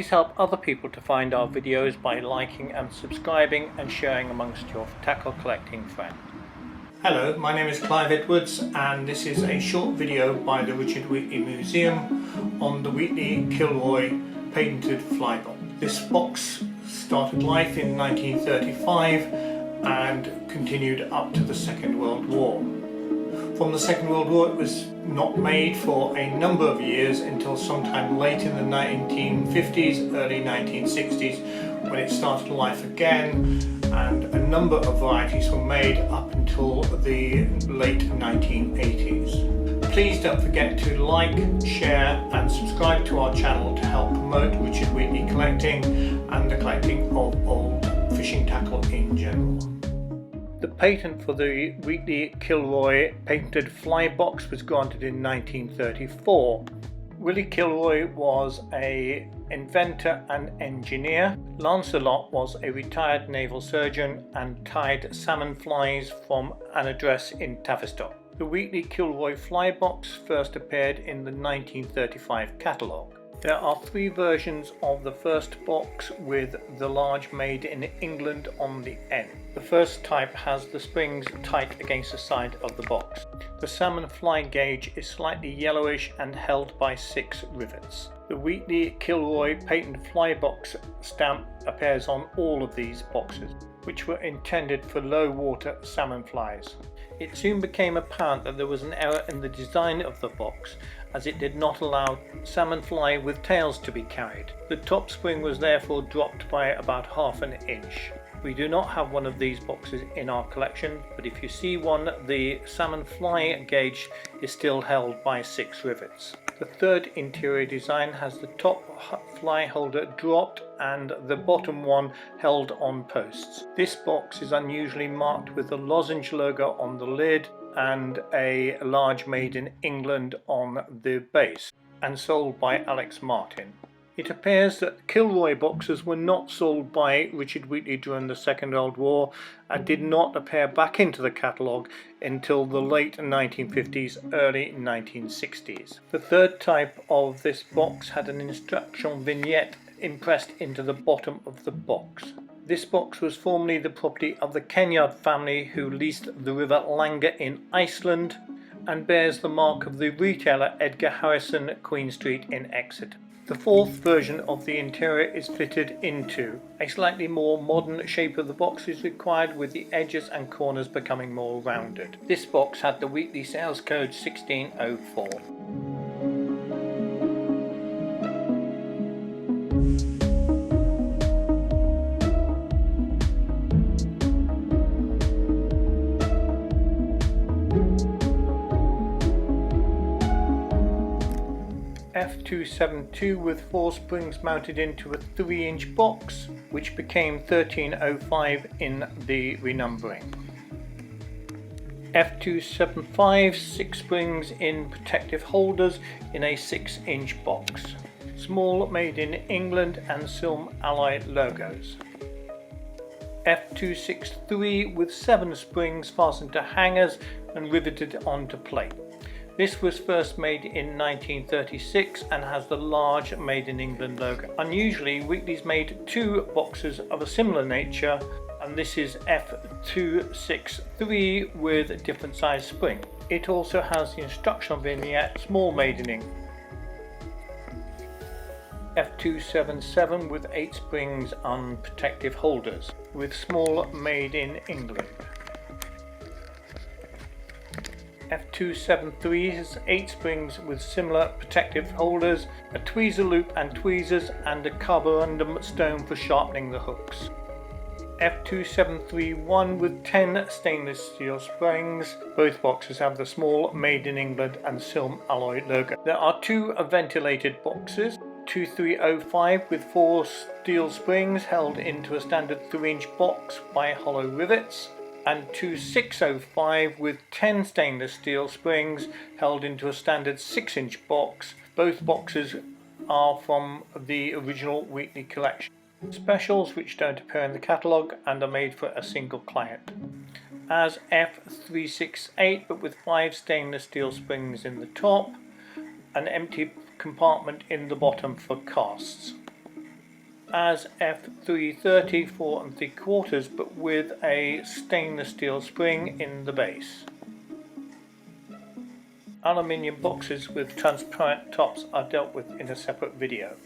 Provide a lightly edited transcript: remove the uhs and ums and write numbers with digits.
Please help other people to find our videos by liking and subscribing and sharing amongst your tackle collecting friends. Hello, my name is Clive Edwards and this is a short video by the Richard Wheatley Museum on the Wheatley-Kilroy Patent Fly Box. This box started life in 1935 and continued up to the Second World War. From the Second World War it was not made for a number of years until sometime late in the 1950s, early 1960s when it started life again, and a number of varieties were made up until the late 1980s. Please don't forget to like, share and subscribe to our channel to help promote Richard Wheatley collecting and the collecting of old fishing tackle in general. The patent for the Wheatley-Kilroy Patented Fly Box was granted in 1934. Wheatley-Kilroy was an inventor and engineer. Lancelot was a retired naval surgeon and tied salmon flies from an address in Tavistock. The Wheatley-Kilroy Fly Box first appeared in the 1935 catalogue. There are three versions of the first box with the large made in England on the end. The first type has the springs tight against the side of the box. The salmon fly gauge is slightly yellowish and held by 6 rivets. The Wheatley-Kilroy Patent Fly Box stamp appears on all of these boxes, which were intended for low water salmon flies. It soon became apparent that there was an error in the design of the box, as it did not allow salmon fly with tails to be carried. The top spring was therefore dropped by about ½ an inch. We do not have one of these boxes in our collection, but if you see one, the salmon fly gauge is still held by 6 rivets. The third interior design has the top fly holder dropped and the bottom one held on posts. This box is unusually marked with a lozenge logo on the lid and a large Made in England on the base, and sold by Alex Martin. It appears that Kilroy boxes were not sold by Richard Wheatley during the Second World War and did not appear back into the catalogue until the late 1950s, early 1960s. The third type of this box had an instructional vignette impressed into the bottom of the box. This box was formerly the property of the Kenyard family who leased the River Langer in Iceland and bears the mark of the retailer Edgar Harrison, Queen Street in Exeter. The fourth version of the interior is fitted into. A slightly more modern shape of the box is required, with the edges and corners becoming more rounded. This box had the Wheatley sales code 1604. F272 with 4 springs mounted into a 3-inch box, which became 1305 in the renumbering. F275 6 springs in protective holders in a 6-inch box. Small Made in England and Silm Alloy logos. F263 with 7 springs fastened to hangers and riveted onto plate. This was first made in 1936 and has the large Made in England logo. Unusually, Wheatley's made 2 boxes of a similar nature, and this is F263 with a different size spring. It also has the instructional vignette, small Made in England. F277 with 8 springs on protective holders, with small Made in England. F273 has 8 springs with similar protective holders, a tweezer loop and tweezers, and a carborundum stone for sharpening the hooks. F2731 with 10 stainless steel springs. Both boxes have the small Made in England and Silm Alloy logo. There are 2 ventilated boxes. 2305 with 4 steel springs held into a standard 3-inch box by hollow rivets, and 2605 with 10 stainless steel springs held into a standard 6-inch box. Both boxes are from the original Wheatley collection. Specials which don't appear in the catalogue and are made for a single client. As F368 but with 5 stainless steel springs in the top, an empty compartment in the bottom for casts. as F330 4 3/4, but with a stainless steel spring in the base. Aluminium boxes with transparent tops are dealt with in a separate video.